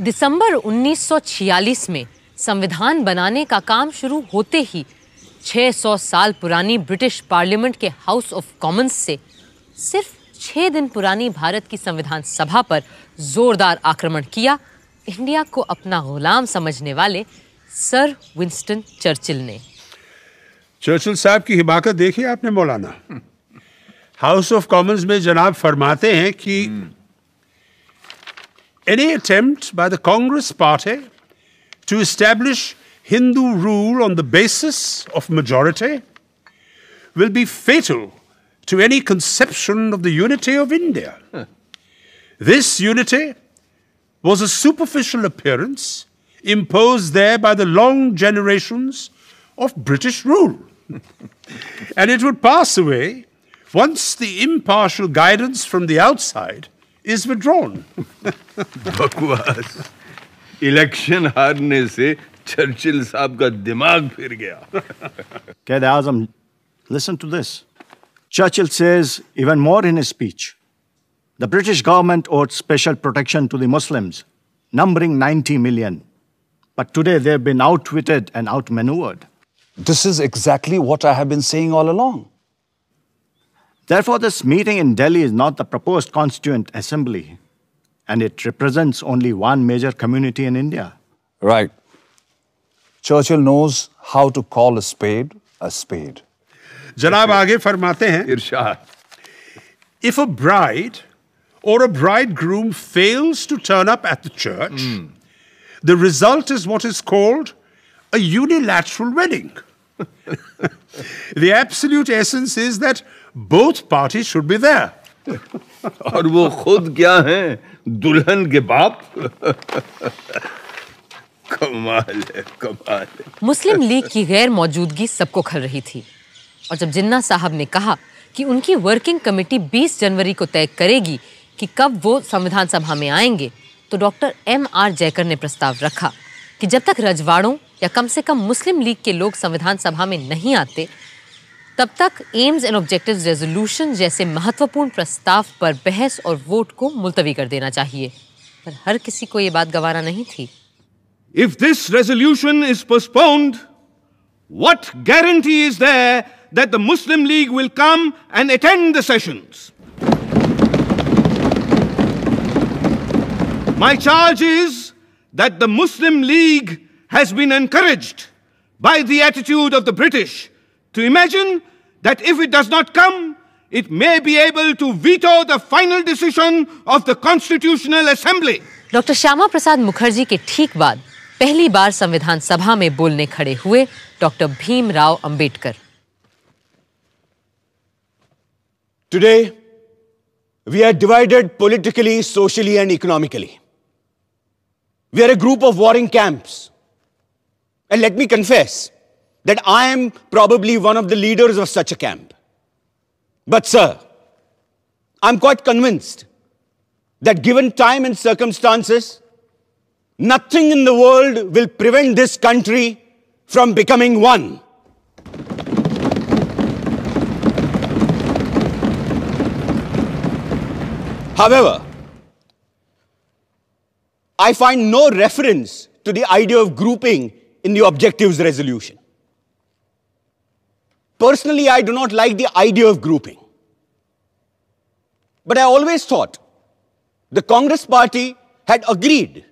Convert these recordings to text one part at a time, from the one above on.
दिसंबर 1946 में संविधान बनाने का काम शुरू होते ही 600 साल पुरानी ब्रिटिश पार्लियामेंट के हाउस ऑफ कॉमन्स से सिर्फ 6 दिन पुरानी भारत की संविधान सभा पर जोरदार आक्रमण किया इंडिया को अपना गुलाम समझने वाले सर विंस्टन चर्चिल ने। चर्चिल साहब की हिमाकत देखी आपने मौलाना। हाउस ऑफ कॉमन्स में जनाब फरमाते हैं कि any attempt by the Congress Party to establish Hindu rule on the basis of majority will be fatal to any conception of the unity of India. This unity was a superficial appearance imposed there by the long generations of British rule. And it would pass away once the impartial guidance from the outside is withdrawn. बकवास। Election हारने से Churchill साहब का दिमाग फिर गया। Quaid-e-Azam, listen to this. Churchill says even more in his speech. The British government owed special protection to the Muslims, numbering 90 million. But today they've been outwitted and outmaneuvered. This is exactly what I have been saying all along. Therefore, this meeting in Delhi is not the proposed Constituent Assembly, and it represents only one major community in India. Right. Churchill knows how to call a spade a spade. जनाब आगे फरमाते हैं, इरशाद। If a bride or a bridegroom fails to turn up at the church, the result is what is called a unilateral wedding. The absolute essence is that both parties should be there. और वो खुद क्या हैं? दुल्हन के बाप। कमाल है, कमाल है। मुस्लिम लीग की गैर मौजूदगी सबको खल रही थी और जब जिन्ना साहब ने कहा कि उनकी वर्किंग कमेटी 20 जनवरी को तय करेगी कि कब वो संविधान सभा में आएंगे, तो डॉक्टर M.R. जयकर ने प्रस्ताव रखा कि जब तक रजवाड़ों या कम से कम मुस्लिम लीग के लोग संविधान सभा में नहीं आते, तब तक एम्स एंड ऑब्जेक्टिव्स रेजोल्यूशन जैसे महत्वपूर्ण प्रस्ताव पर बहस और वोट को मुलतवी कर देना चाहिए। पर हर किसी को ये बात गवारा नहीं थी। If this resolution is postponed, what guarantee is there that the Muslim League will come and attend the sessions? My charge is that the Muslim League has been encouraged by the attitude of the British to imagine that if it does not come, it may be able to veto the final decision of the Constitutional Assembly. Doctor Shyama Prasad Mukherjee के ठीक बाद पहली बार संविधान सभा में बोलने खड़े हुए doctor Bhimrao Ambedkar. Today, we are divided politically, socially, and economically. We are a group of warring camps. And let me confess that I am probably one of the leaders of such a camp. But sir, I'm quite convinced that given time and circumstances, nothing in the world will prevent this country from becoming one. However, I find no reference to the idea of grouping in the objectives resolution. Personally, I do not like the idea of grouping. But I always thought the Congress Party had agreed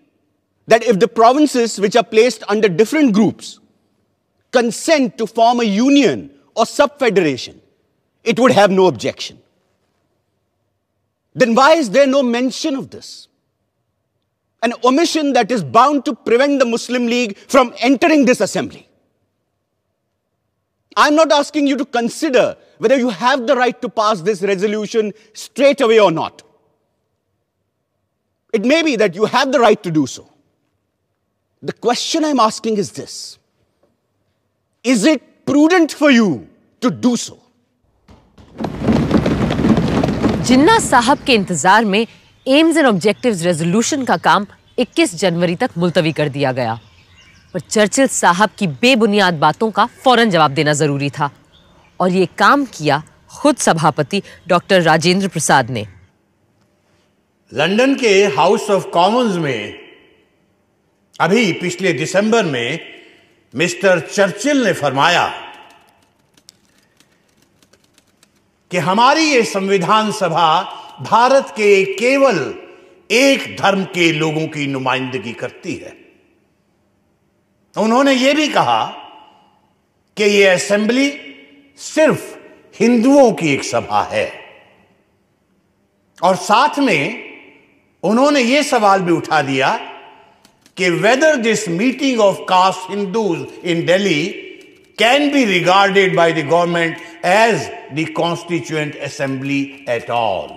that if the provinces which are placed under different groups consent to form a union or sub-federation, it would have no objection. Then why is there no mention of this? An omission that is bound to prevent the Muslim League from entering this assembly. I'm not asking you to consider whether you have the right to pass this resolution straight away or not. It may be that you have the right to do so. The question I'm asking is this: is it prudent for you to do so? जिन्ना साहब के इंतजार में AIIMS and objectives resolution का काम 21 जनवरी तक मुलतवी कर दिया गया, पर चर्चिल साहब की बेबुनियाद बातों का फौरन जवाब देना जरूरी था और ये काम किया खुद सभापति डॉक्टर राजेंद्र प्रसाद ने। लंदन के हाउस ऑफ कॉमन्स में अभी पिछले दिसंबर में मिस्टर चर्चिल ने फरमाया कि हमारी ये संविधान सभा भारत के केवल एक धर्म के लोगों की नुमाइंदगी करती है। उन्होंने ये भी कहा कि ये असेंबली सिर्फ हिंदुओं की एक सभा है, और साथ में उन्होंने ये सवाल भी उठा दिया कि whether this meeting of caste Hindus in Delhi can be regarded by the government as the constituent assembly at all.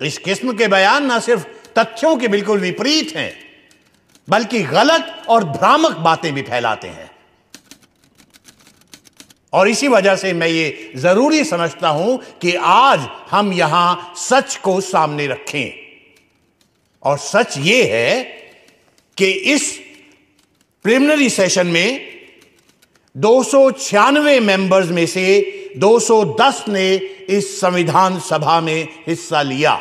इस किस्म के बयान ना सिर्फ तथ्यों के बिल्कुल विपरीत हैं, बल्कि गलत और भ्रामक बातें भी फैलाते हैं। और इसी वजह से मैं ये जरूरी समझता हूं कि आज हम यहां सच को सामने रखें। और सच ये है कि इस प्रिलिमिनरी सेशन में 296 मेंबर्स में से 210 ने इस संविधान सभा में हिस्सा लिया,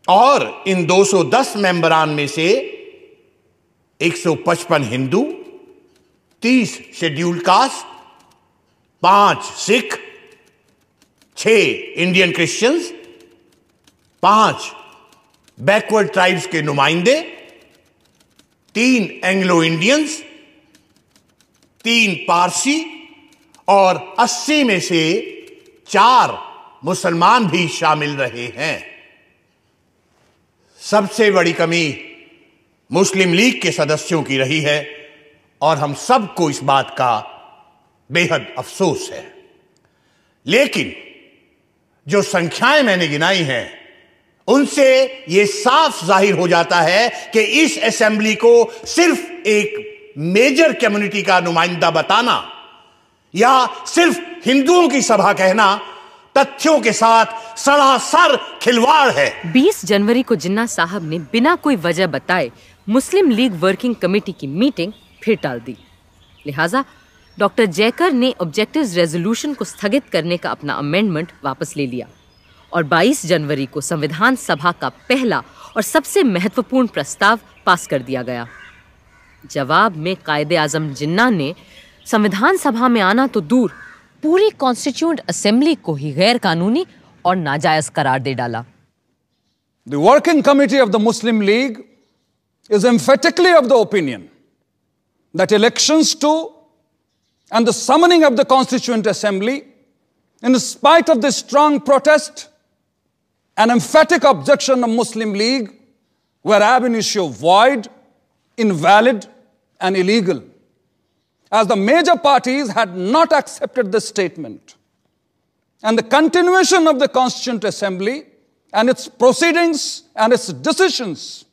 और इन 210 मेंबरान में से 155 Hindu, 30 scheduled caste, 5 Sikh, 6 Indian Christians, 5 backward tribes के नुमाइंदे, 3 एंग्लो इंडियंस, 3 पारसी, और 80 में से 4 मुसलमान भी शामिल रहे हैं। सबसे बड़ी कमी मुस्लिम लीग के सदस्यों की रही है, और हम सबको इस बात का बेहद अफसोस है। लेकिन जो संख्याएं मैंने गिनाई हैं, उनसे यह साफ जाहिर हो जाता है कि इस असेंबली को सिर्फ एक मेजर कम्युनिटी का नुमाइंदा बताना या सिर्फ हिंदुओं की सभा कहना तथ्यों के साथ सरासर खिलवाड़ है। 20 जनवरी को जिन्ना साहब ने बिना कोई वजह बताए मुस्लिम लीग वर्किंग कमेटी की मीटिंग फिर टाल दी। लिहाजा डॉक्टर जयकर ने ऑब्जेक्टिव्स रेजोल्यूशन को स्थगित करने का अपना अमेंडमेंट वापस ले लिया, और 22 जनवरी को संविधान सभा का पहला और सबसे महत्वपूर्ण प्रस्ताव पास कर दिया गया। जवाब में कायदे आजम जिन्ना ने संविधान सभा में आना तो दूर, पूरी कॉन्स्टिट्यूएंट असेंबली को ही गैर कानूनी और नाजायज करार दे डाला। The working committee of the Muslim League is emphatically of the opinion that elections to and the summoning of the Constituent Assembly, in spite of the strong protest and emphatic objection of Muslim League, were ab initio void, invalid, and illegal, as the major parties had not accepted this statement. And the continuation of the Constituent Assembly and its proceedings and its decisions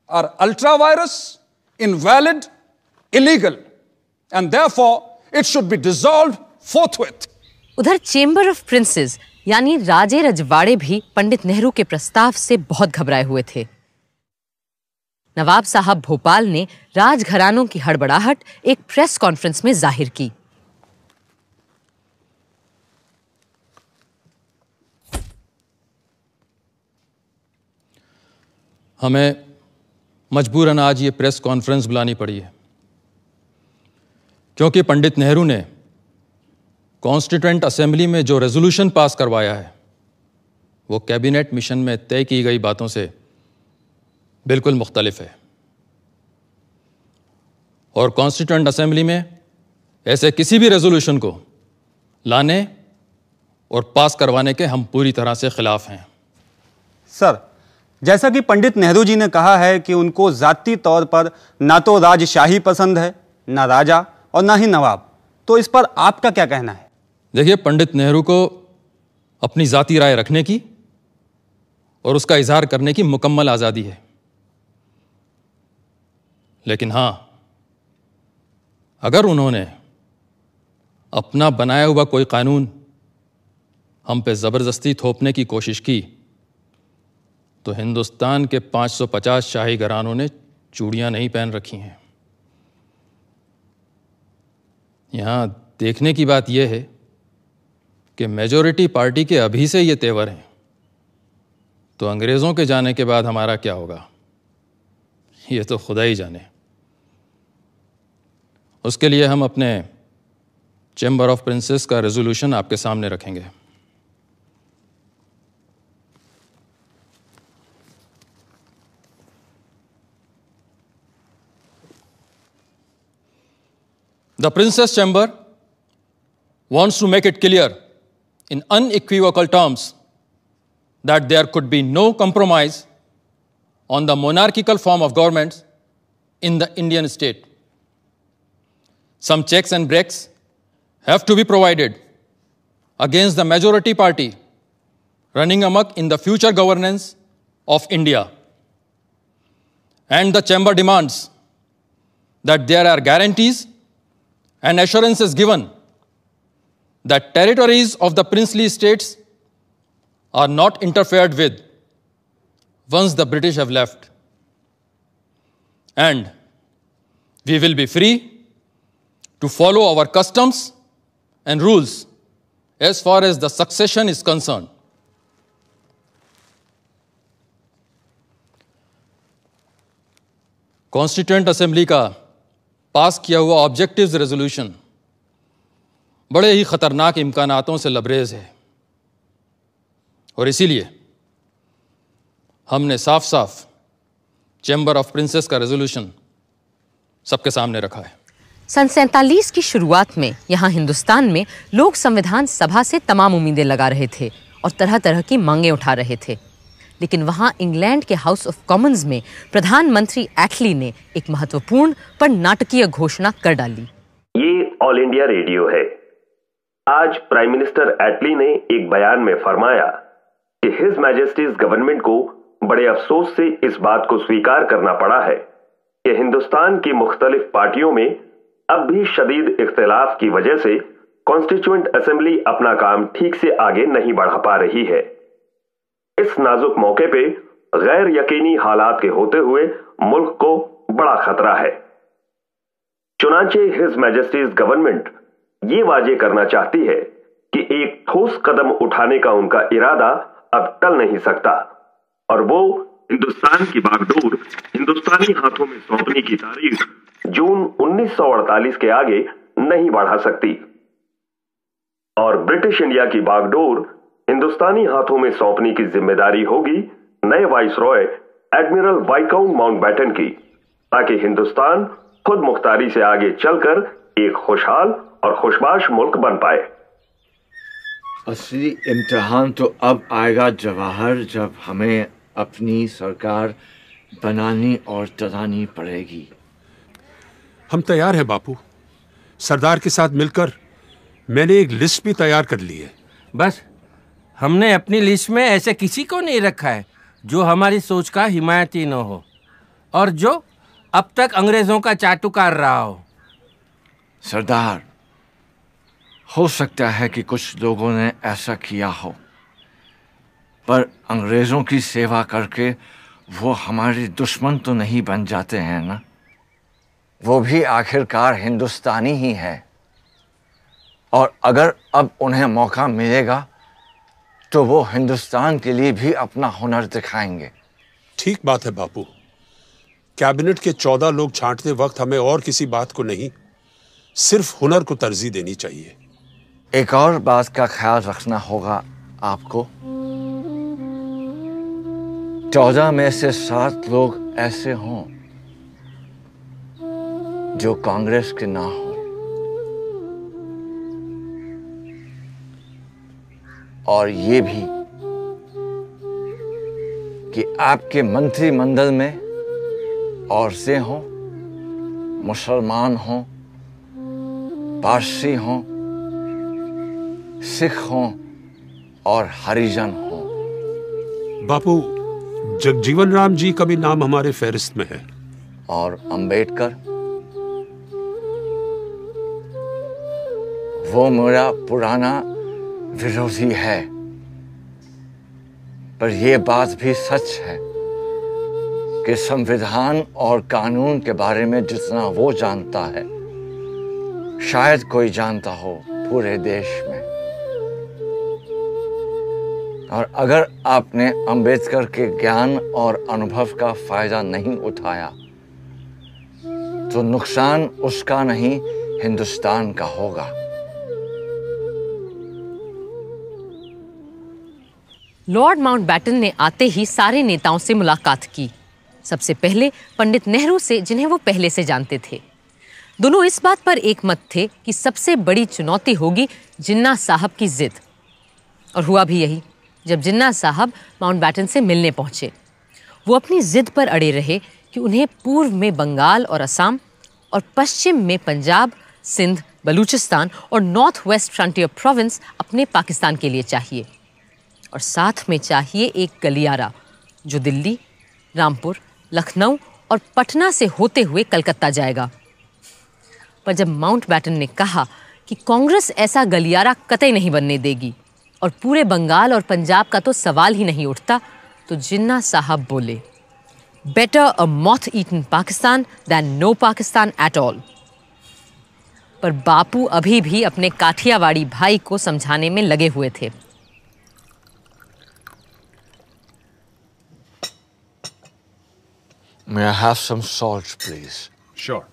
are ultra-virus, invalid, illegal, and therefore it should be dissolved forthwith. उधर chamber of princess यानी राजे रजवाड़े भी पंडित नेहरू के प्रस्ताव से बहुत घबराए हुए थे। नवाब साहब भोपाल ने राजघरानों की हड़बड़ाहट एक प्रेस कॉन्फ्रेंस में जाहिर की। हमें मजबूरन आज ये प्रेस कॉन्फ्रेंस बुलानी पड़ी है, क्योंकि पंडित नेहरू ने कॉन्स्टिट्यूएंट असेंबली में जो रेजोल्यूशन पास करवाया है वो कैबिनेट मिशन में तय की गई बातों से बिल्कुल मुख्तलिफ है, और कॉन्स्टिट्यूएंट असेंबली में ऐसे किसी भी रेजोल्यूशन को लाने और पास करवाने के हम पूरी तरह से खिलाफ हैं। सर, जैसा कि पंडित नेहरू जी ने कहा है कि उनको जाती तौर पर ना तो राजशाही पसंद है, ना राजा और ना ही नवाब, तो इस पर आपका क्या कहना है? देखिए, पंडित नेहरू को अपनी जाती राय रखने की और उसका इजहार करने की मुकम्मल आज़ादी है, लेकिन हां, अगर उन्होंने अपना बनाया हुआ कोई कानून हम पे ज़बरदस्ती थोपने की कोशिश की तो हिंदुस्तान के 550 शाही घरानों ने चूड़ियां नहीं पहन रखी हैं। यहां देखने की बात यह है कि मेजॉरिटी पार्टी के अभी से ये तेवर हैं, तो अंग्रेज़ों के जाने के बाद हमारा क्या होगा, ये तो खुदा ही जाने। उसके लिए हम अपने चैम्बर ऑफ प्रिंसेस का रेजोल्यूशन आपके सामने रखेंगे। The Princess Chamber wants to make it clear in unequivocal terms that there could be no compromise on the monarchical form of government in the Indian state. Some checks and breaks have to be provided against the majority party running amok in the future governance of India. And the Chamber demands that there are guarantees and assurances given that territories of the princely states are not interfered with once the British have left. And we will be free to follow our customs and rules as far as the succession is concerned. Constituent assembly का पास किया हुआ objectives resolution बड़े ही खतरनाक इम्कानातों से लबरेज है और इसीलिए हमने साफ साफ चैम्बर ऑफ प्रिंसेस का रेजोल्यूशन सबके सामने रखा है। सन 47 की शुरुआत में यहाँ हिंदुस्तान में लोग संविधान सभा से तमाम उम्मीदें लगा रहे थे और तरह तरह की मांगें उठा रहे थे, लेकिन वहाँ इंग्लैंड के हाउस ऑफ कॉमन्स में प्रधानमंत्री एटली ने एक महत्वपूर्ण पर नाटकीय घोषणा कर डाली। ये ऑल इंडिया रेडियो है। आज प्राइम मिनिस्टर एटली ने एक बयान में फरमाया कि हिज मैजेस्टीज गवर्नमेंट को बड़े अफसोस से इस बात को स्वीकार करना पड़ा है कि हिंदुस्तान की मुख्तलिफ पार्टियों में अब भी शदीद इख्तिलाफ की वजह से कॉन्स्टिट्यूएंट असेंबली अपना काम ठीक से आगे नहीं बढ़ा पा रही है। इस नाजुक मौके पे गैर यकीनी हालात के होते हुए मुल्क को बड़ा खतरा है। चुनांचे हिज मैजेस्टीज गवर्नमेंट ये वाजे करना चाहती है कि एक ठोस कदम उठाने का उनका इरादा अब टल नहीं सकता और वो हिंदुस्तान की बागडोर हिंदुस्तानी हाथों में सौंपने की तारीख जून 1948 के आगे नहीं बढ़ा सकती और ब्रिटिश इंडिया की बागडोर हिंदुस्तानी हाथों में सौंपने की जिम्मेदारी होगी नए वाइसरॉय एडमिरल वाइकाउंट माउंटबेटन की, ताकि हिंदुस्तान खुद मुख्तारी से आगे चलकर एक खुशहाल और खुशबाश मुल्क बन पाए। असली इम्तिहान तो अब आएगा जवाहर, जब हमें अपनी सरकार बनानी और चलानी पड़ेगी। हम तैयार हैं बापू। सरदार के साथ मिलकर मैंने एक लिस्ट भी तैयार कर ली है। बस हमने अपनी लिस्ट में ऐसे किसी को नहीं रखा है जो हमारी सोच का हिमायती न हो और जो अब तक अंग्रेजों का चाटुकार रहा हो। सरदार, हो सकता है कि कुछ लोगों ने ऐसा किया हो, पर अंग्रेजों की सेवा करके वो हमारे दुश्मन तो नहीं बन जाते हैं ना। वो भी आखिरकार हिंदुस्तानी ही है और अगर अब उन्हें मौका मिलेगा तो वो हिंदुस्तान के लिए भी अपना हुनर दिखाएंगे। ठीक बात है बापू। कैबिनेट के 14 लोग छांटते वक्त हमें और किसी बात को नहीं, सिर्फ हुनर को तरजीह देनी चाहिए। एक और बात का ख्याल रखना होगा आपको। 14 में से 7 लोग ऐसे हों जो कांग्रेस के ना हो और ये भी कि आपके मंत्रिमंडल में औरतें हों, मुसलमान हों, पारसी हों, सिख हों और हरिजन हों। बापू, जगजीवन राम जी का भी नाम हमारे फहरिस्त में है। और अंबेडकर, वो मेरा पुराना विरोधी है, पर यह बात भी सच है कि संविधान और कानून के बारे में जितना वो जानता है शायद कोई जानता हो पूरे देश में। और अगर आपने अंबेडकर के ज्ञान और अनुभव का फायदा नहीं उठाया तो नुकसान उसका नहीं हिंदुस्तान का होगा। लॉर्ड माउंटबैटन ने आते ही सारे नेताओं से मुलाकात की। सबसे पहले पंडित नेहरू से, जिन्हें वो पहले से जानते थे। दोनों इस बात पर एक मत थे कि सबसे बड़ी चुनौती होगी जिन्ना साहब की जिद। और हुआ भी यही। जब जिन्ना साहब माउंटबैटन से मिलने पहुंचे, वो अपनी जिद पर अड़े रहे कि उन्हें पूर्व में बंगाल और असम और पश्चिम में पंजाब, सिंध, बलूचिस्तान और नॉर्थ वेस्ट फ्रंटियर प्रोविंस अपने पाकिस्तान के लिए चाहिए। और साथ में चाहिए एक गलियारा जो दिल्ली, रामपुर, लखनऊ और पटना से होते हुए कलकत्ता जाएगा। पर जब माउंटबैटन ने कहा कि कांग्रेस ऐसा गलियारा कतई नहीं बनने देगी और पूरे बंगाल और पंजाब का तो सवाल ही नहीं उठता, तो जिन्ना साहब बोले, better a moth eaten Pakistan than no Pakistan at all. पर बापू अभी भी अपने काठियावाड़ी भाई को समझाने में लगे हुए थे। May I have some salt, please? Sure.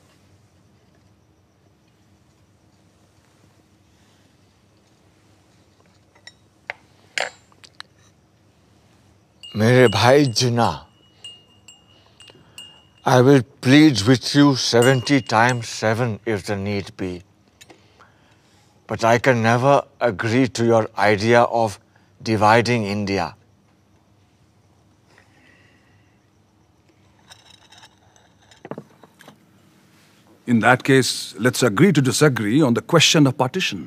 मेरे भाई जिन्ना, I will plead with you 70 times 7 if the need be. But I can never agree to your idea of dividing India. In that case, let's agree to disagree on the question of partition.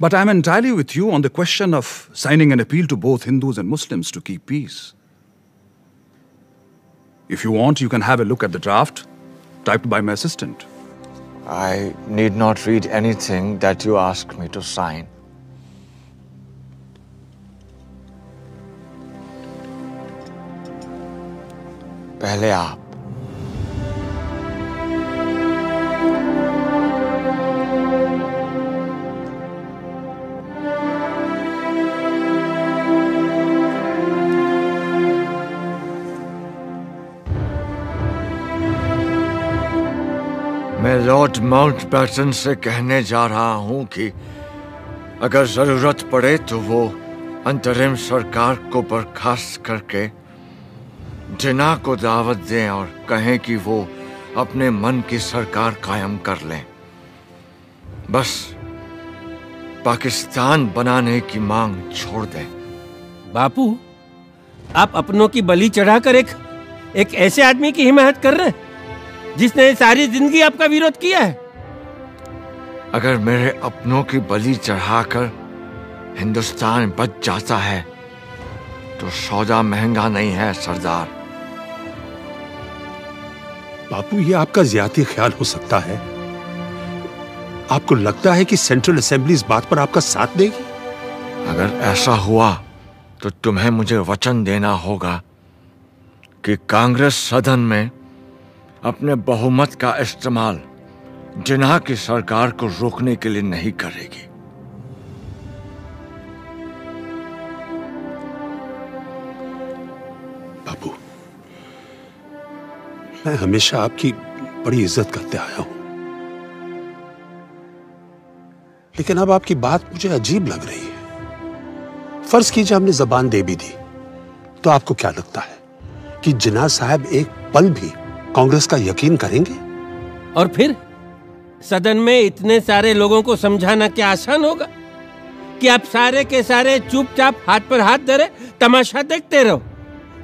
But I'm entirely with you on the question of signing an appeal to both Hindus and Muslims to keep peace. If you want, you can have a look at the draft typed by my assistant. I need not read anything that you ask me to sign. पहले आप। मैं Lord Mountbatten से कहने जा रहा हूं कि अगर जरूरत पड़े तो वो अंतरिम सरकार को बर्खास्त करके जिन्ना को दावत दें और कहें कि वो अपने मन की सरकार कायम कर लें। बस पाकिस्तान बनाने की मांग छोड़ दें। बापू, आप अपनों की बलि चढ़ाकर एक ऐसे आदमी की हिमायत कर रहे हैं जिसने सारी जिंदगी आपका विरोध किया है। अगर मेरे अपनों की बलि चढ़ाकर हिंदुस्तान बच जाता है तो सौदा महंगा नहीं है सरदार। बापू, ये आपका ज्यादा ख्याल हो सकता है। आपको लगता है कि सेंट्रल असेंबली इस बात पर आपका साथ देगी? अगर ऐसा हुआ तो तुम्हें मुझे वचन देना होगा कि कांग्रेस सदन में अपने बहुमत का इस्तेमाल जिन्ना की सरकार को रोकने के लिए नहीं करेगी। बापू, मैं हमेशा आपकी बड़ी इज्जत करते आया हूं, लेकिन अब आपकी बात मुझे अजीब लग रही है। फर्ज कीजिए हमने जबान दे भी दी, तो आपको क्या लगता है कि जिन्ना साहब एक पल भी कांग्रेस का यकीन करेंगे? और फिर सदन में इतने सारे लोगों को समझाना क्या आसान होगा कि आप सारे के सारे चुपचाप हाथ पर हाथ धरे तमाशा देखते रहो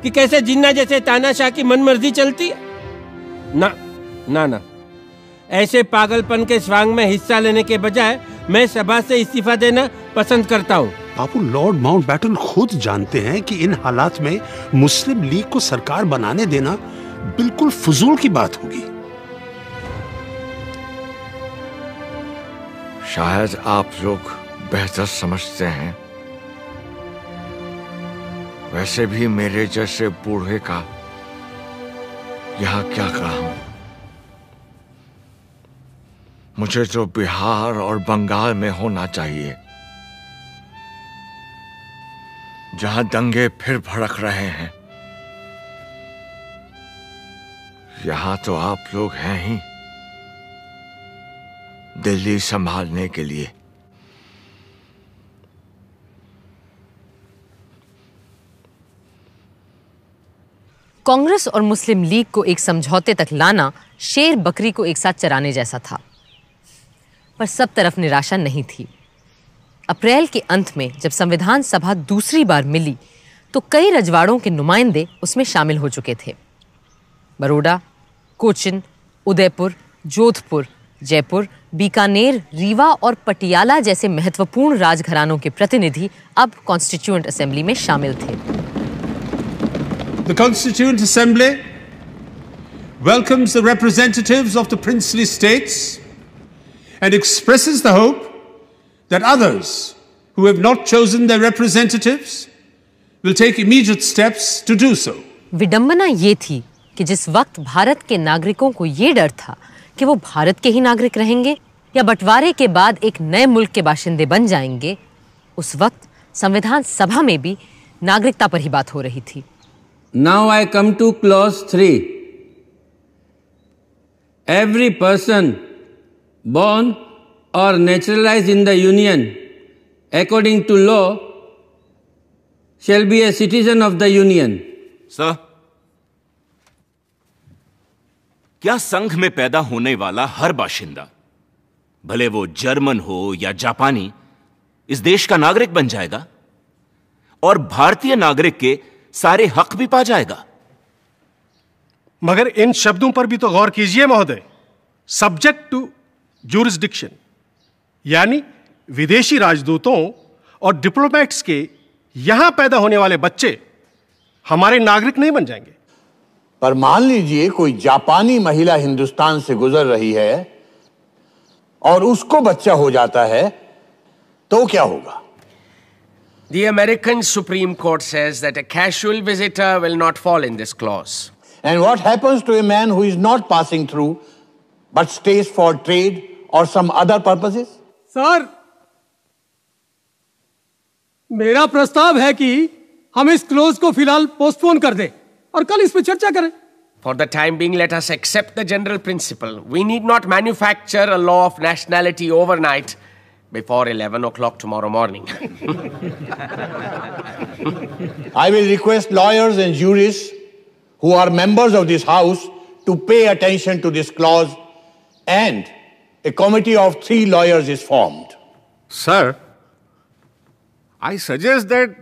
कि कैसे जिन्ना जैसे तानाशाह की मनमर्जी चलती है? ना ना ना, ऐसे पागलपन के स्वांग में हिस्सा लेने के बजाय मैं सभा से इस्तीफा देना पसंद करता हूँ। बापू, लॉर्ड माउंटबैटन खुद जानते हैं कि इन हालात में मुस्लिम लीग को सरकार बनाने देना बिल्कुल फजूल की बात होगी। शायद आप लोग बेहतर समझते हैं। वैसे भी मेरे जैसे बूढ़े का यहाँ क्या काम? मुझे तो बिहार और बंगाल में होना चाहिए। जहां दंगे फिर भड़क रहे हैं। यहां तो आप लोग हैं ही दिल्ली संभालने के लिए। कांग्रेस और मुस्लिम लीग को एक समझौते तक लाना शेर बकरी को एक साथ चराने जैसा था, पर सब तरफ निराशा नहीं थी। अप्रैल के अंत में जब संविधान सभा दूसरी बार मिली तो कई रजवाड़ों के नुमाइंदे उसमें शामिल हो चुके थे। बड़ौदा, कोचिन, उदयपुर, जोधपुर, जयपुर, बीकानेर, रीवा और पटियाला जैसे महत्वपूर्ण राजघरानों के प्रतिनिधि अब कॉन्स्टिट्यूएंट असेंबली में शामिल थे। The Constituent Assembly welcomes the representatives of the princely states and expresses the hope that others who have not chosen their representatives will take immediate steps to do so. विडंबना ये थी कि जिस वक्त भारत के नागरिकों को ये डर था कि वो भारत के ही नागरिक रहेंगे या बंटवारे के बाद एक नए मुल्क के बाशिंदे बन जाएंगे, उस वक्त संविधान सभा में भी नागरिकता पर ही बात हो रही थी। Now I come to clause 3. Every person born or naturalized in the Union according to law shall be a citizen of the Union. Sir, क्या संघ में पैदा होने वाला हर बाशिंदा, भले वो जर्मन हो या जापानी, इस देश का नागरिक बन जाएगा और भारतीय नागरिक के सारे हक भी पा जाएगा? मगर इन शब्दों पर भी तो गौर कीजिए महोदय। सब्जेक्ट टू ज्यूरिसडिक्शन, यानी विदेशी राजदूतों और डिप्लोमेट्स के यहां पैदा होने वाले बच्चे हमारे नागरिक नहीं बन जाएंगे। पर मान लीजिए कोई जापानी महिला हिंदुस्तान से गुजर रही है और उसको बच्चा हो जाता है, तो क्या होगा? The American Supreme Court says that a casual visitor will not fall in this clause. And what happens to a man who is not passing through but stays for trade or some other purposes? Sir, मेरा प्रस्ताव है कि हम इस close को फिलहाल postpone कर दें और कल इस पर चर्चा करें। For the time being, let us accept the general principle. We need not manufacture a law of nationality overnight before 11 o'clock tomorrow morning. I will request lawyers and jurists who are members of this house to pay attention to this clause, and a committee of 3 lawyers is formed. Sir, I suggest that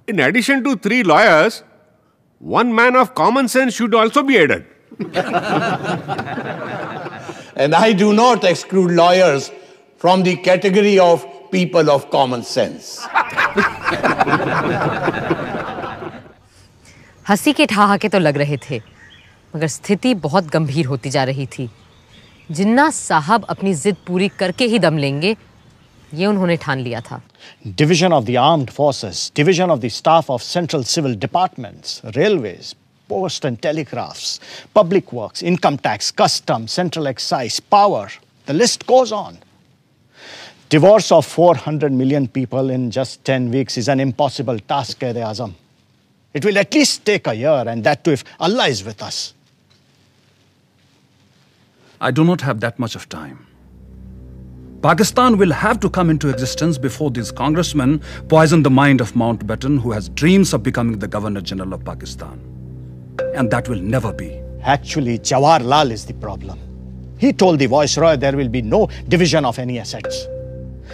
in addition to 3 lawyers, one man of common sense should also be added. And I do not exclude lawyers from the category of people of common sense. हंसी के ठहाके तो लग रहे थे, मगर स्थिति बहुत गंभीर होती जा रही थी। जिन्ना साहब अपनी जिद पूरी करके ही दम लेंगे, ये उन्होंने ठान लिया था। Division of the armed forces, division of the staff of central civil departments, railways, post and telegraphs, public works, income tax, customs, central excise, power. The list goes on. Divorce of 400 million people in just 10 weeks is an impossible task, Quaid-e-Azam. It will at least take a year, and that too if Allah is with us. I do not have that much of time. Pakistan will have to come into existence before these congressmen poison the mind of Mountbatten, who has dreams of becoming the Governor General of Pakistan. And that will never be. Actually, Jawaharlal is the problem. He told the Viceroy there will be no division of any assets,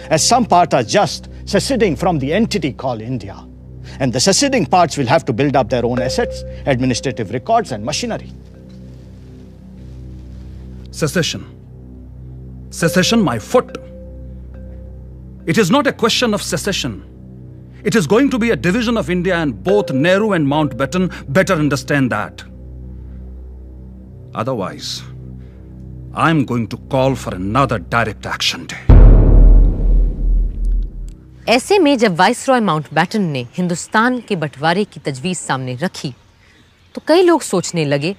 as some parts are just seceding from the entity called India. And the seceding parts will have to build up their own assets, administrative records and machinery. Secession. Secession, my foot. It is not a question of secession. It is going to be a division of India, and both Nehru and Mountbatten better understand that. Otherwise, I'm going to call for another direct action day. ऐसे में जब viceroy Mountbatten ने हिंदुस्तान के बंटवारे की तजवीज़ सामने रखी, तो कई लोग सोचने लगे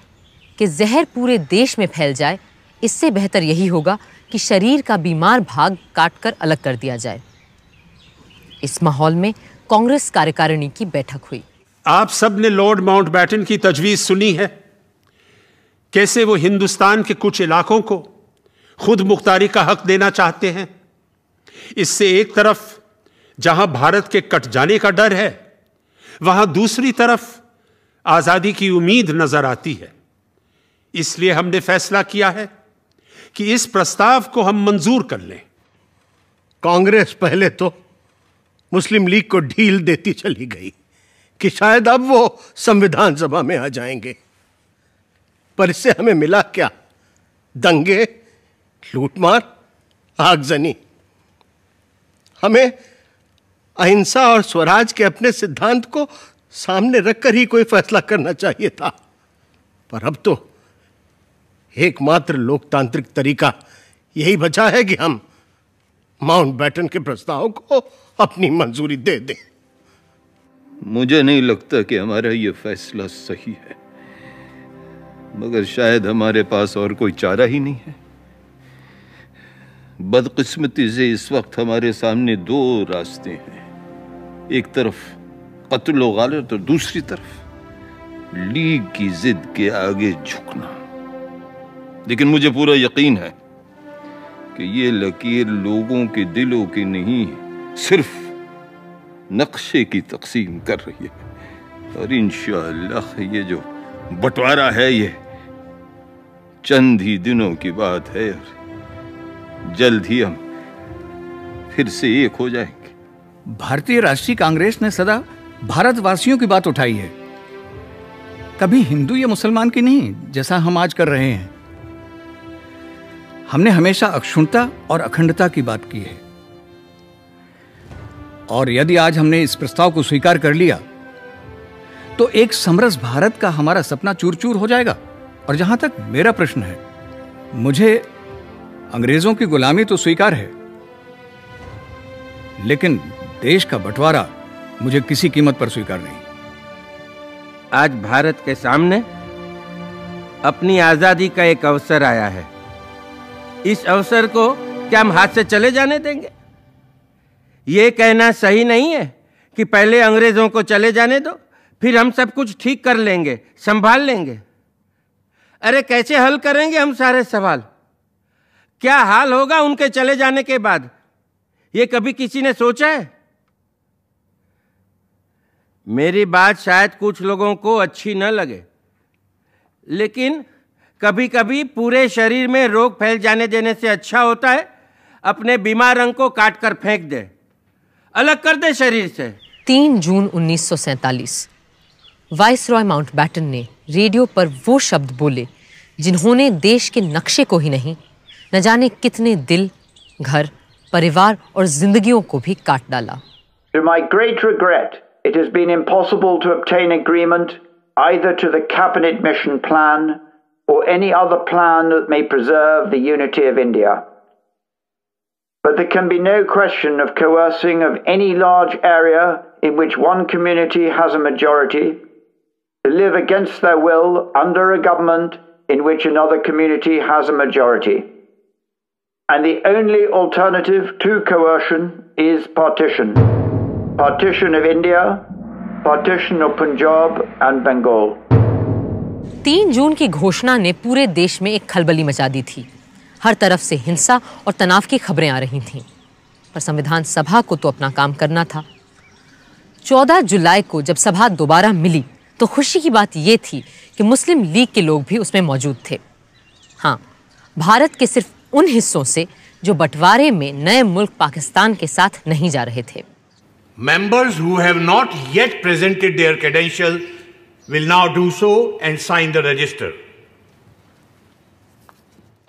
कि जहर पूरे देश में फैल जाए, इससे बेहतर यही होगा कि शरीर का बीमार भाग काटकर अलग कर दिया जाए। इस माहौल में कांग्रेस कार्यकारिणी की बैठक हुई। आप सब ने लॉर्ड माउंटबैटन की तजवीज सुनी है, कैसे वो हिंदुस्तान के कुछ इलाकों को खुद मुख्तारी का हक देना चाहते हैं। इससे एक तरफ जहां भारत के कट जाने का डर है, वहां दूसरी तरफ आजादी की उम्मीद नजर आती है। इसलिए हमने फैसला किया है कि इस प्रस्ताव को हम मंजूर कर लें। कांग्रेस पहले तो मुस्लिम लीग को ढील देती चली गई कि शायद अब वो संविधान सभा में आ जाएंगे, पर इससे हमें मिला क्या? दंगे, लूटमार, आगजनी। हमें अहिंसा और स्वराज के अपने सिद्धांत को सामने रखकर ही कोई फैसला करना चाहिए था, पर अब तो एकमात्र लोकतांत्रिक तरीका यही बचा है कि हम माउंटबैटन के प्रस्ताव को अपनी मंजूरी दे दें। मुझे नहीं लगता कि हमारा ये फैसला सही है, मगर शायद हमारे पास और कोई चारा ही नहीं है। बदकिस्मती से इस वक्त हमारे सामने दो रास्ते हैं, एक तरफ कत्ल व गालिब और दूसरी तरफ लीग की जिद के आगे झुकना। लेकिन मुझे पूरा यकीन है कि ये लकीर लोगों के दिलों की नहीं, सिर्फ नक्शे की तकसीम कर रही है। और इंशाअल्लाह ये जो बंटवारा है ये चंद ही दिनों की बात है और जल्द ही हम फिर से एक हो जाएंगे। भारतीय राष्ट्रीय कांग्रेस ने सदा भारतवासियों की बात उठाई है, कभी हिंदू या मुसलमान की नहीं, जैसा हम आज कर रहे हैं। हमने हमेशा अक्षुण्णता और अखंडता की बात की है, और यदि आज हमने इस प्रस्ताव को स्वीकार कर लिया तो एक समरस भारत का हमारा सपना चूर चूर हो जाएगा। और जहां तक मेरा प्रश्न है, मुझे अंग्रेजों की गुलामी तो स्वीकार है, लेकिन देश का बंटवारा मुझे किसी कीमत पर स्वीकार नहीं। आज भारत के सामने अपनी आजादी का एक अवसर आया है। इस अवसर को क्या हम हाथ से चले जाने देंगे? ये कहना सही नहीं है कि पहले अंग्रेजों को चले जाने दो, फिर हम सब कुछ ठीक कर लेंगे, संभाल लेंगे। अरे कैसे हल करेंगे हम सारे सवाल? क्या हाल होगा उनके चले जाने के बाद, ये कभी किसी ने सोचा है? मेरी बात शायद कुछ लोगों को अच्छी न लगे, लेकिन कभी कभी पूरे शरीर में रोग फैल जाने देने से अच्छा होता है अपने बीमार अंग को काट कर फेंक दे, अलग कर दे शरीर से। 3 जून 1947 वाइसरॉय माउंटबैटन ने रेडियो पर वो शब्द बोले जिन्होंने देश के नक्शे को ही नहीं, न जाने कितने दिल, घर, परिवार और जिंदगियों को भी काट डाला। To my great regret, it has been impossible to obtain agreement either to the cabinet mission plan or any other plan that may preserve the unity of India. But there can be no question of coercing of any large area in which one community has a majority to live against their will under a government in which another community has a majority. And the only alternative to coercion is partition. Partition of India, partition of Punjab and Bengal. 3 जून की घोषणा ने पूरे देश में एक खलबली मचा दी थी। हर तरफ से हिंसा और तनाव की खबरें आ रही थीं, पर संविधान सभा को तो अपना काम करना था। 14 जुलाई को जब सभा दोबारा मिली तो खुशी की बात यह थी कि मुस्लिम लीग के लोग भी उसमें मौजूद थे। हाँ, भारत के सिर्फ उन हिस्सों से जो बंटवारे में नए मुल्क पाकिस्तान के साथ नहीं जा रहे थे। Members who have not yet presented their credentials will now do so and sign the register.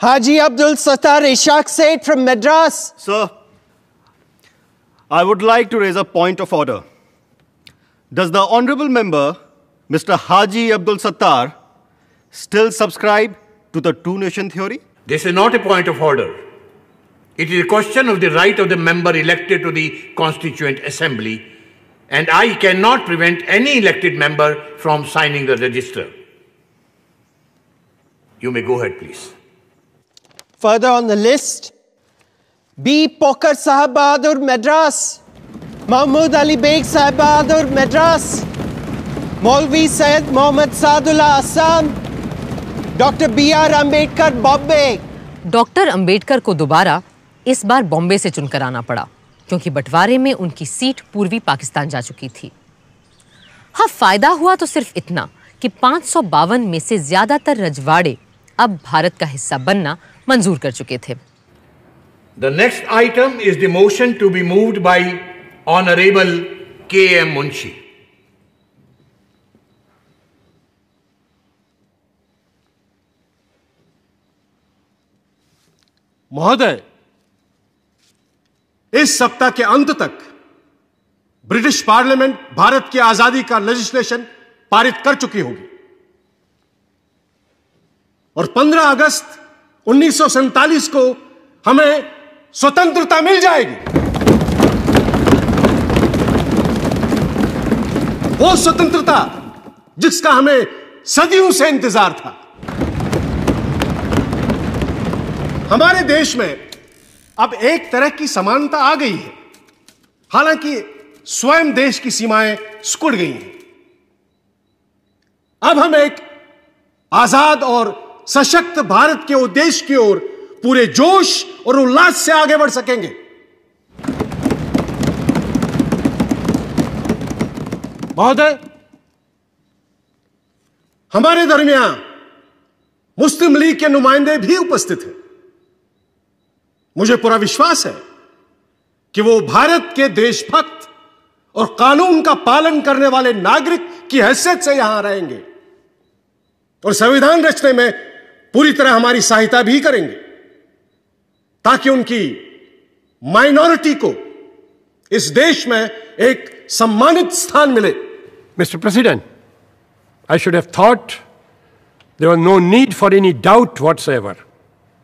Haji Abdul Sattar Ishaq Said from Madras. Sir, I would like to raise a point of order. Does the honorable member, Mr. Haji Abdul Sattar, still subscribe to the two-nation theory? This is not a point of order. It is a question of the right of the member elected to the Constituent Assembly, and I cannot prevent any elected member from signing the register. You may go ahead, please. Further on the list, B. Pokar Sahab Bahadur, Madras. Mahmood Ali Beg Sahib Bahadur, Madras. Maulvi Syed Mohammad Saadullah, Assam. Dr. B.R. Ambedkar, Bombay. Doctor Ambedkar को दोबारा इस बार बॉम्बे से चुनकर आना पड़ा क्योंकि बंटवारे में उनकी सीट पूर्वी पाकिस्तान जा चुकी थी। हाँ, फायदा हुआ तो सिर्फ इतना कि 552 में से ज्यादातर रजवाड़े अब भारत का हिस्सा बनना मंजूर कर चुके थे। The next item is the motion to be moved by Honorable K.M. Munshi. महोदय, इस सप्ताह के अंत तक ब्रिटिश पार्लियामेंट भारत की आजादी का लेजिस्लेशन पारित कर चुकी होगी और 15 अगस्त 1947 को हमें स्वतंत्रता मिल जाएगी। वो स्वतंत्रता जिसका हमें सदियों से इंतजार था। हमारे देश में अब एक तरह की समानता आ गई है, हालांकि स्वयं देश की सीमाएं सिकुड़ गई हैं। अब हम एक आजाद और सशक्त भारत के उद्देश्य की ओर पूरे जोश और उल्लास से आगे बढ़ सकेंगे। महोदय, हमारे दरमियान मुस्लिम लीग के नुमाइंदे भी उपस्थित हैं। मुझे पूरा विश्वास है कि वो भारत के देशभक्त और कानून का पालन करने वाले नागरिक की हैसियत से यहां रहेंगे और संविधान रचने में पूरी तरह हमारी सहायता भी करेंगे ताकि उनकी माइनॉरिटी को इस देश में एक सम्मानित स्थान मिले। Mr. President, I should have thought there was no need for any doubt whatsoever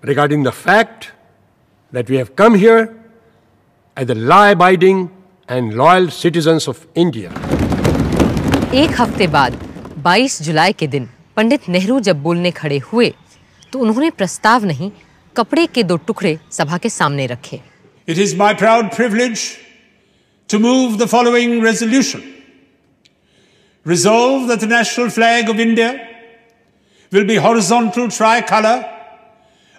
regarding the fact that we have come here as the law-abiding and loyal citizens of India. एक हफ्ते बाद 22 जुलाई के दिन पंडित नेहरू जब बोलने खड़े हुए तो उन्होंने प्रस्ताव नहीं, कपड़े के 2 टुकड़े सभा के सामने रखे। It is my proud privilege to move the following resolution. Resolve that the national flag of India will be horizontal tricolor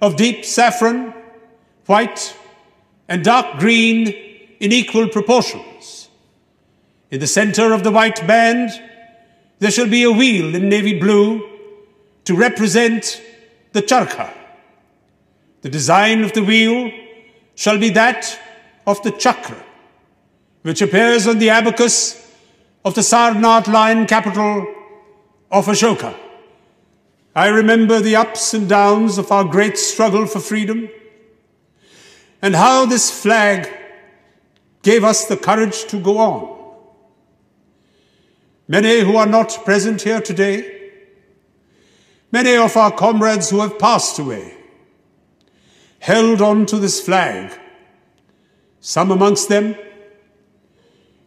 of deep saffron, white and dark green in equal proportions. In the center of the white band, there shall be a wheel in navy blue to represent the charkha. The design of the wheel shall be that of the chakra, which appears on the abacus of the Sarnath lion capital of Ashoka. I remember the ups and downs of our great struggle for freedom and how this flag gave us the courage to go on. Many who are not present here today, many of our comrades who have passed away, held on to this flag, some amongst them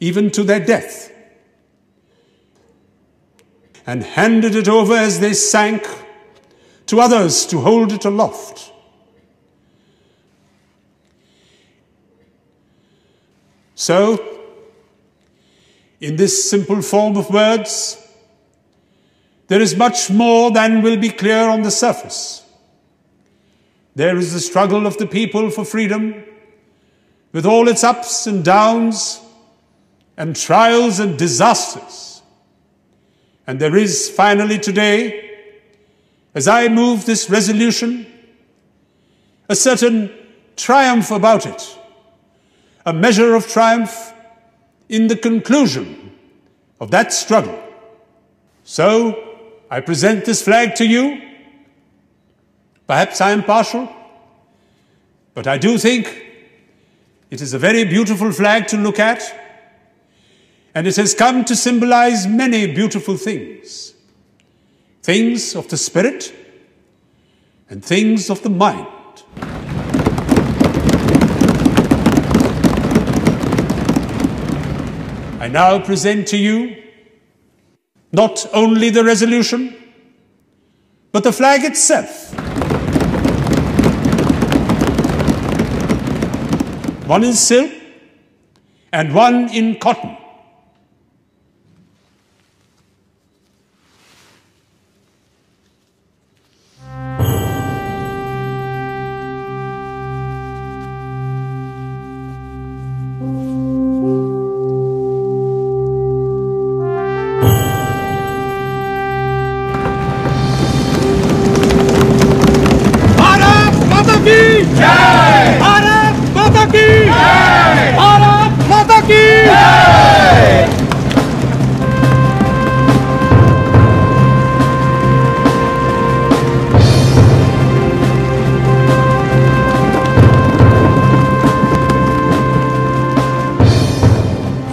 even to their death, and handed it over as they sank to others to hold it aloft. So, in this simple form of words, there is much more than will be clear on the surface. There is the struggle of the people for freedom, with all its ups and downs, and trials and disasters. And there is finally today, as I move this resolution, a certain triumph about it, a measure of triumph in the conclusion of that struggle. So, I present this flag to you. Perhaps I am partial, but I do think it is a very beautiful flag to look at, and it has come to symbolize many beautiful things. Things of the spirit and things of the mind. I now present to you not only the resolution, but the flag itself. One is silk and one in cotton.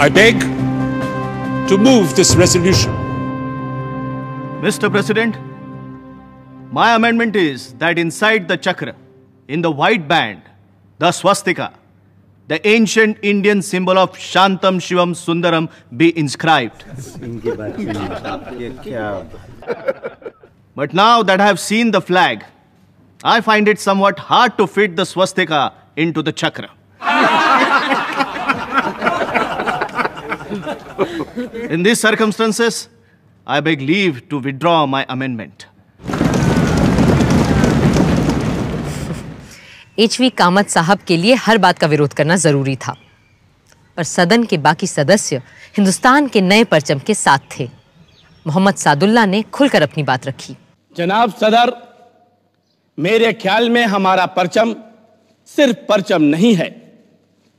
I beg to move this resolution. Mr. President, my amendment is that inside the chakra, in the white band, the swastika, the ancient Indian symbol of Shantam Shivam Sundaram, be inscribed. But now that I have seen the flag, I find it somewhat hard to fit the swastika into the chakra. In these circumstances, I beg leave to withdraw my amendment. HV Kamat साहब के लिए हर बात का विरोध करना जरूरी था, पर सदन के बाकी सदस्य हिंदुस्तान के नए परचम के साथ थे। मोहम्मद सादुल्ला ने खुलकर अपनी बात रखी। जनाब सदर, मेरे ख्याल में हमारा परचम सिर्फ परचम नहीं है,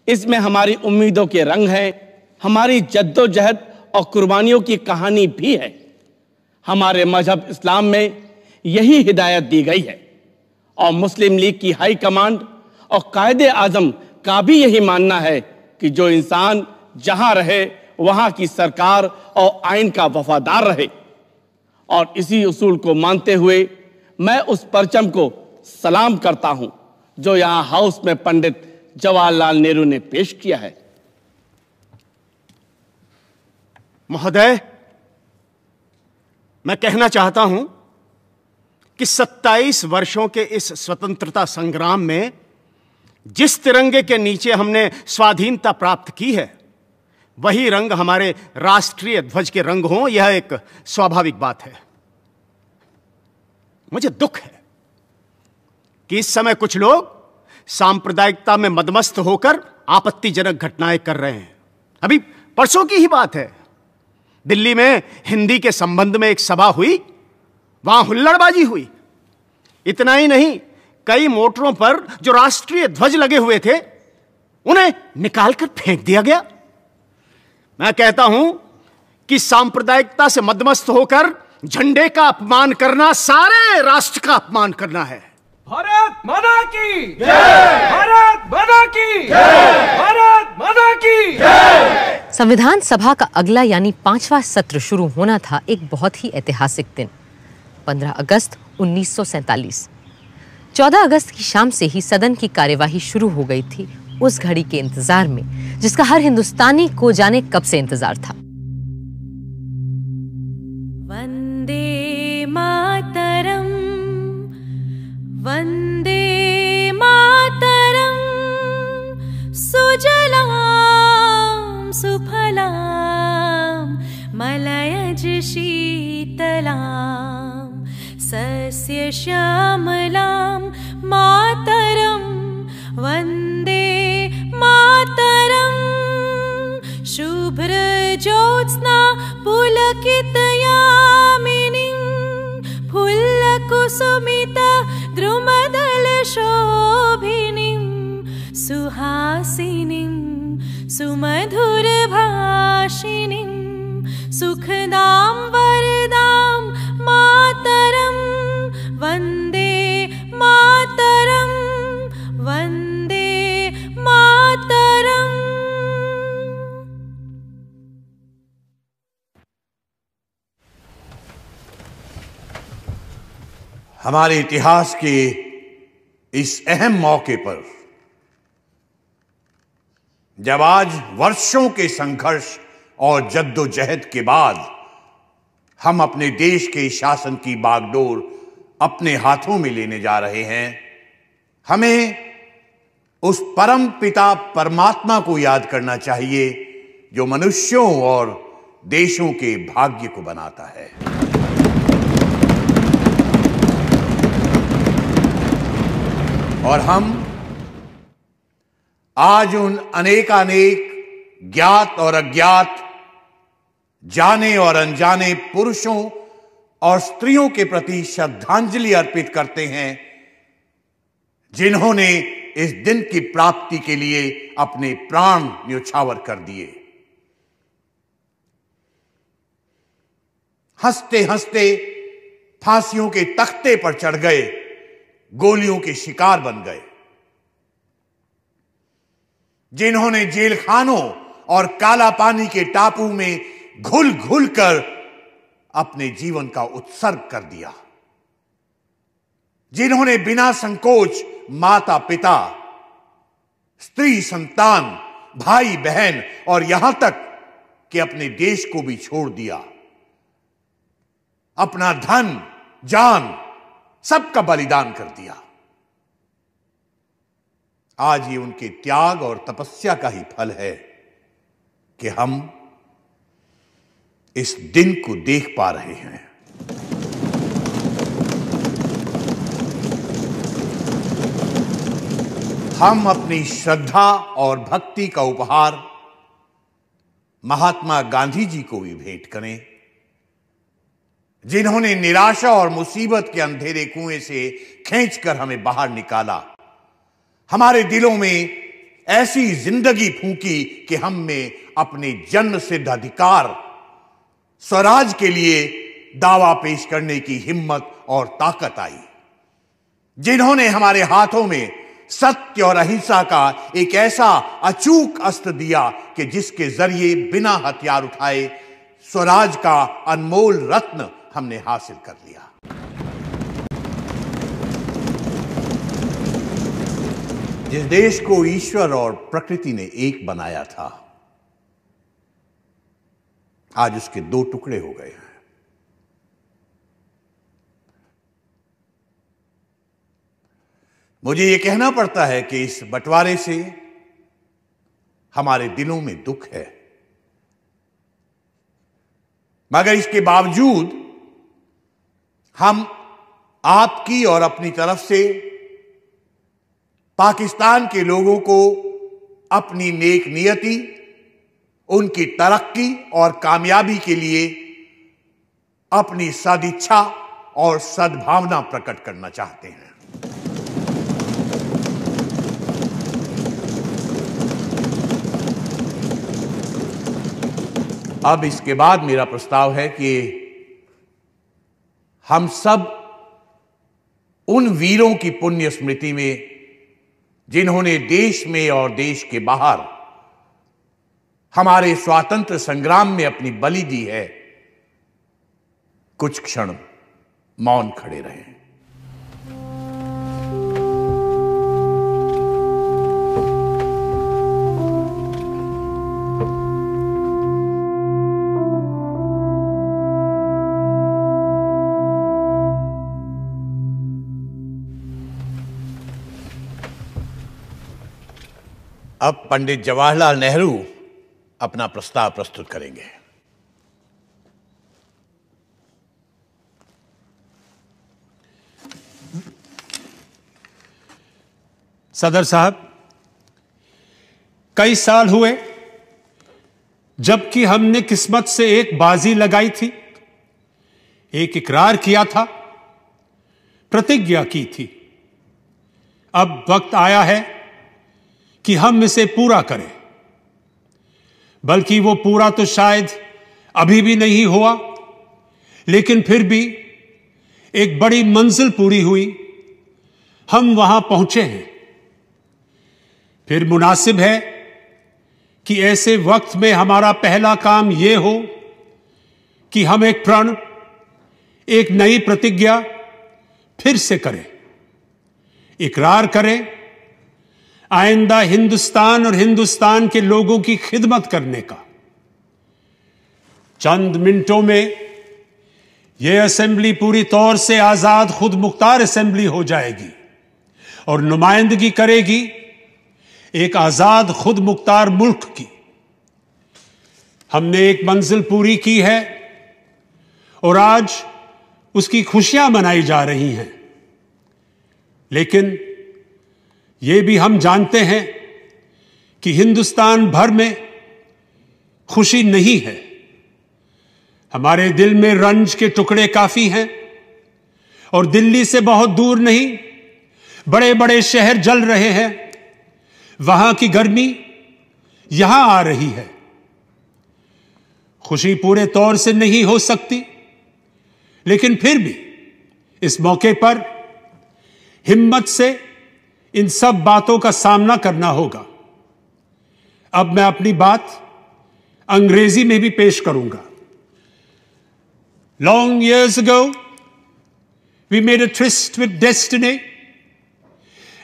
इसमें हमारी उम्मीदों के रंग हैं, हमारी जद्दोजहद और कुर्बानियों की कहानी भी है। हमारे मजहब इस्लाम में यही हिदायत दी गई है और मुस्लिम लीग की हाई कमांड और कायदे आजम का भी यही मानना है कि जो इंसान जहां रहे वहां की सरकार और आइन का वफादार रहे। और इसी उसूल को मानते हुए मैं उस परचम को सलाम करता हूं जो यहां हाउस में पंडित जवाहरलाल नेहरू ने पेश किया है। महोदय, मैं कहना चाहता हूं कि 27 वर्षों के इस स्वतंत्रता संग्राम में जिस तिरंगे के नीचे हमने स्वाधीनता प्राप्त की है, वही रंग हमारे राष्ट्रीय ध्वज के रंग हों, यह एक स्वाभाविक बात है। मुझे दुख है कि इस समय कुछ लोग सांप्रदायिकता में मदमस्त होकर आपत्तिजनक घटनाएं कर रहे हैं। अभी परसों की ही बात है, दिल्ली में हिंदी के संबंध में एक सभा हुई, वहां हुल्लड़बाजी हुई। इतना ही नहीं, कई मोटरों पर जो राष्ट्रीय ध्वज लगे हुए थे उन्हें निकालकर फेंक दिया गया। मैं कहता हूं कि सांप्रदायिकता से मदमस्त होकर झंडे का अपमान करना सारे राष्ट्र का अपमान करना है। भारत माता की जय! भारत माता की जय! भारत माता की जय! संविधान सभा का अगला यानी 5वां सत्र शुरू होना था एक बहुत ही ऐतिहासिक दिन, 15 अगस्त 1947। 14 अगस्त की शाम से ही सदन की कार्यवाही शुरू हो गई थी, उस घड़ी के इंतजार में जिसका हर हिंदुस्तानी को जाने कब से इंतजार था। वंदे मातरम, वंदे मातरम, सुजलाम सुफलाम मलयज शीतलाम सस्य श्यामलाम मातरम, वंदे मातरम, शुभ्र ज्योत्स्ना पुलकित यामिनीं फुल्लकुसुमित द्रुमदल शोभिनीं सुहासिनीं सुमधुर भाषिनीं सुखदां वरदां मातरं, वन्दे मातरं, वन्दे मातरं। हमारे इतिहास के इस अहम मौके पर, जब आज वर्षों के संघर्ष और जद्दोजहद के बाद हम अपने देश के शासन की बागडोर अपने हाथों में लेने जा रहे हैं, हमें उस परम पिता परमात्मा को याद करना चाहिए जो मनुष्यों और देशों के भाग्य को बनाता है। और हम आज उन अनेकानेक ज्ञात और अज्ञात, जाने और अनजाने पुरुषों और स्त्रियों के प्रति श्रद्धांजलि अर्पित करते हैं जिन्होंने इस दिन की प्राप्ति के लिए अपने प्राण न्यौछावर कर दिए। हंसते हंसते फांसियों के तख्ते पर चढ़ गए, गोलियों के शिकार बन गए। जिन्होंने जेल खानों और काला पानी के टापू में घुल घुल कर अपने जीवन का उत्सर्ग कर दिया। जिन्होंने बिना संकोच माता पिता, स्त्री संतान, भाई बहन और यहां तक कि अपने देश को भी छोड़ दिया। अपना धन, जान सबका बलिदान कर दिया। आज ये उनके त्याग और तपस्या का ही फल है कि हम इस दिन को देख पा रहे हैं। हम अपनी श्रद्धा और भक्ति का उपहार महात्मा गांधी जी को भी भेंट करें, जिन्होंने निराशा और मुसीबत के अंधेरे कुएं से खींचकर हमें बाहर निकाला, हमारे दिलों में ऐसी जिंदगी फूंकी कि हम में अपने जन्म सिद्ध अधिकार स्वराज के लिए दावा पेश करने की हिम्मत और ताकत आई, जिन्होंने हमारे हाथों में सत्य और अहिंसा का एक ऐसा अचूक अस्त्र दिया कि जिसके जरिए बिना हथियार उठाए स्वराज का अनमोल रत्न हमने हासिल कर लिया। जिस देश को ईश्वर और प्रकृति ने एक बनाया था, आज उसके दो टुकड़े हो गए हैं। मुझे यह कहना पड़ता है कि इस बंटवारे से हमारे दिलों में दुख है, मगर इसके बावजूद हम आपकी और अपनी तरफ से पाकिस्तान के लोगों को अपनी नेक नियति, उनकी तरक्की और कामयाबी के लिए अपनी सदिच्छा और सद्भावना प्रकट करना चाहते हैं। अब इसके बाद मेरा प्रस्ताव है कि हम सब उन वीरों की पुण्य स्मृति में जिन्होंने देश में और देश के बाहर हमारे स्वातंत्र संग्राम में अपनी बलि दी है, कुछ क्षण मौन खड़े रहें। अब पंडित जवाहरलाल नेहरू अपना प्रस्ताव प्रस्तुत करेंगे। सदर साहब, कई साल हुए जबकि हमने किस्मत से एक बाजी लगाई थी, एक इकरार किया था, प्रतिज्ञा की थी। अब वक्त आया है कि हम इसे पूरा करें, बल्कि वो पूरा तो शायद अभी भी नहीं हुआ, लेकिन फिर भी एक बड़ी मंजिल पूरी हुई, हम वहां पहुंचे हैं। फिर मुनासिब है कि ऐसे वक्त में हमारा पहला काम यह हो कि हम एक प्रण, एक नई प्रतिज्ञा फिर से करें, इकरार करें आइंदा हिंदुस्तान और हिंदुस्तान के लोगों की खिदमत करने का। चंद मिनटों में यह असेंबली पूरी तौर से आजाद खुद मुख्तार असेंबली हो जाएगी और नुमाइंदगी करेगी एक आजाद खुद मुख्तार मुल्क की। हमने एक मंजिल पूरी की है और आज उसकी खुशियां मनाई जा रही हैं। लेकिन ये भी हम जानते हैं कि हिंदुस्तान भर में खुशी नहीं है। हमारे दिल में रंज के टुकड़े काफी हैं और दिल्ली से बहुत दूर नहीं, बड़े बड़े शहर जल रहे हैं। वहां की गर्मी यहां आ रही है। खुशी पूरे तौर से नहीं हो सकती, लेकिन फिर भी इस मौके पर हिम्मत से इन सब बातों का सामना करना होगा। अब मैं अपनी बात अंग्रेजी में भी पेश करूंगा। Long years ago, we made a tryst with destiny,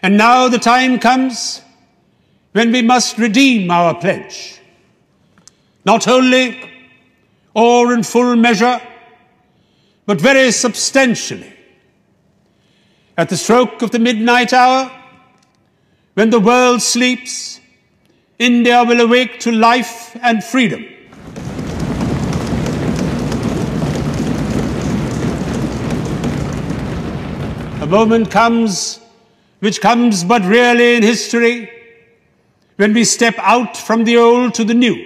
and now the time comes when we must redeem our pledge. Not wholly or in full measure, but very substantially. At the stroke of the midnight hour, when the world sleeps, India will awake to life and freedom. A moment comes, which comes but rarely in history, when we step out from the old to the new,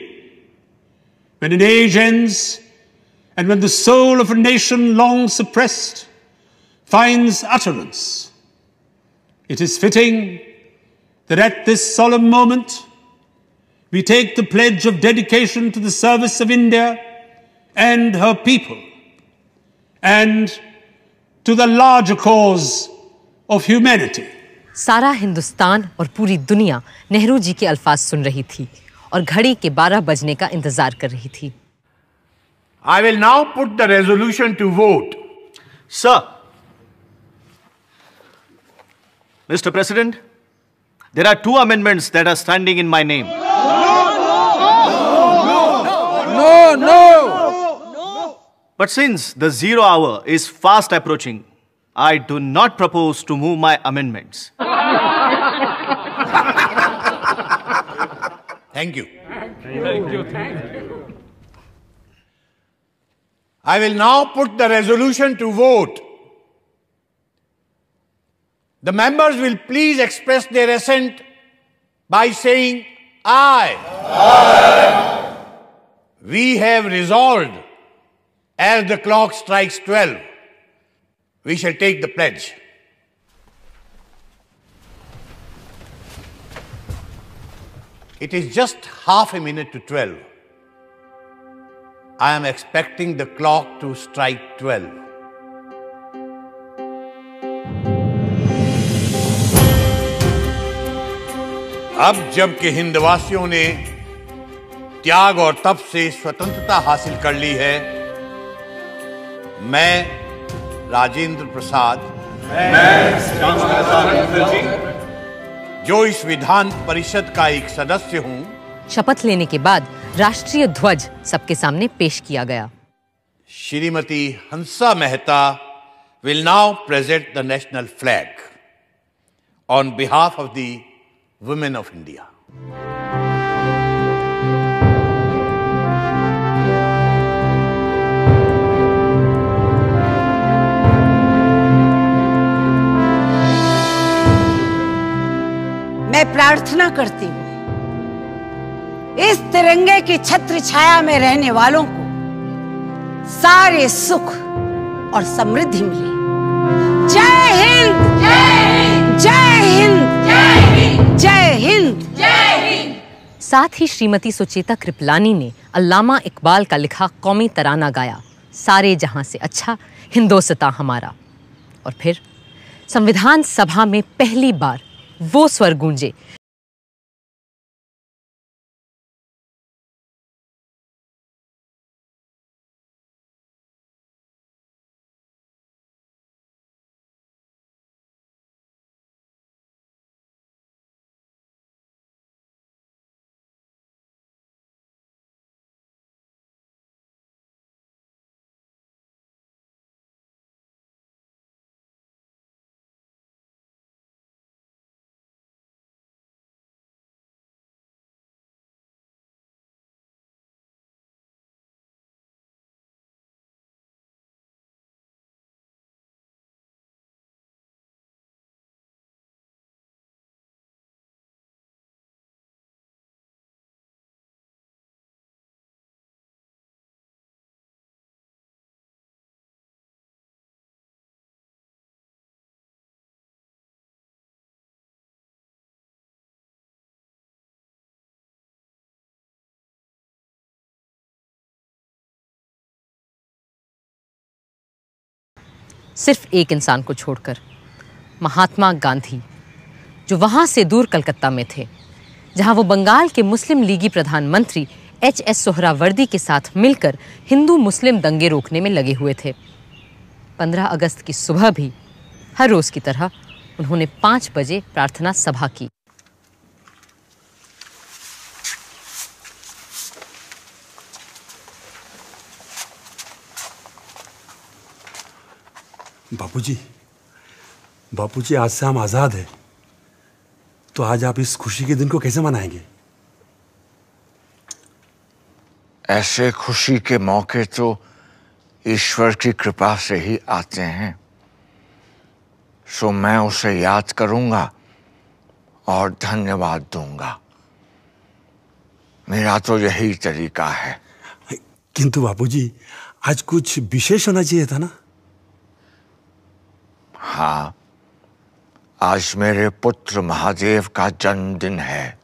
when an age ends, and when the soul of a nation long suppressed finds utterance. It is fitting that at this solemn moment, we take the pledge of dedication to the service of India and her people, and to the larger cause of humanity. सारा हिंदुस्तान और पूरी दुनिया नेहरू जी के अल्फाज सुन रही थी और घड़ी के 12 बजने का इंतजार कर रही थी। I will now put the resolution to vote. Sir, Mr. President, there are 2 amendments that are standing in my name. No. But since the 0 hour is fast approaching, I do not propose to move my amendments. Thank you. I will now put the resolution to vote. The members will please express their assent by saying aye. Aye. We have resolved, as the clock strikes 12, we shall take the pledge. It is just half a minute to 12. I am expecting the clock to strike 12. अब जबकि हिंदवासियों ने त्याग और तप से स्वतंत्रता हासिल कर ली है, मैं राजेंद्र प्रसाद, जो इस विधान परिषद का एक सदस्य हूं, शपथ लेने के बाद राष्ट्रीय ध्वज सबके सामने पेश किया गया। Shrimati Hansa Mehta will now present the national flag on behalf of the women of India. मैं प्रार्थना करती हूँ इस तिरंगे की छत्र छाया में रहने वालों को सारे सुख और समृद्धि मिले। जय हिंद, जय हिंद, जय हिंद, जय हिंद, जय हिंद, जय हिंद। साथ ही श्रीमती सुचेता कृपलानी ने अल्लामा इकबाल का लिखा कौमी तराना गाया, सारे जहां से अच्छा हिंदोसता हमारा। और फिर संविधान सभा में पहली बार वो स्वर गूंजे सिर्फ एक इंसान को छोड़कर, महात्मा गांधी, जो वहां से दूर कलकत्ता में थे, जहां वो बंगाल के मुस्लिम लीगी प्रधानमंत्री H.S. सोहरावर्दी के साथ मिलकर हिंदू मुस्लिम दंगे रोकने में लगे हुए थे। 15 अगस्त की सुबह भी हर रोज की तरह उन्होंने 5 बजे प्रार्थना सभा की। बापूजी, आज से हम आजाद हैं। तो आज आप इस खुशी के दिन को कैसे मनाएंगे? ऐसे खुशी के मौके तो ईश्वर की कृपा से ही आते हैं। सो मैं उसे याद करूंगा और धन्यवाद दूंगा। मेरा तो यही तरीका है। किंतु बापूजी, आज कुछ विशेष होना चाहिए था ना? हाँ, आज मेरे पुत्र महादेव का जन्मदिन है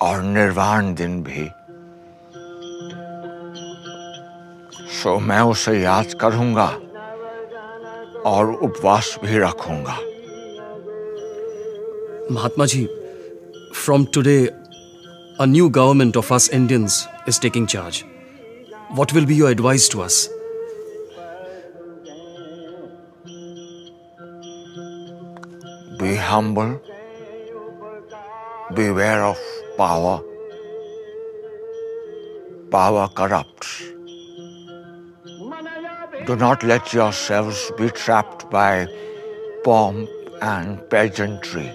और निर्वाण दिन भी। सो मैं उसे याद करूंगा और उपवास भी रखूंगा। Mahatma ji, from today, a new government of us Indians is taking charge. What will be your advice to us? Be humble. Beware of power. Power corrupts. Do not let yourselves be trapped by pomp and pageantry.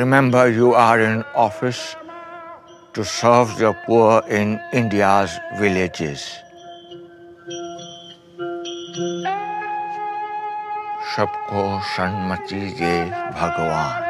Remember, you are in office to serve the poor in India's villages. सबको सन्मति दे भगवान।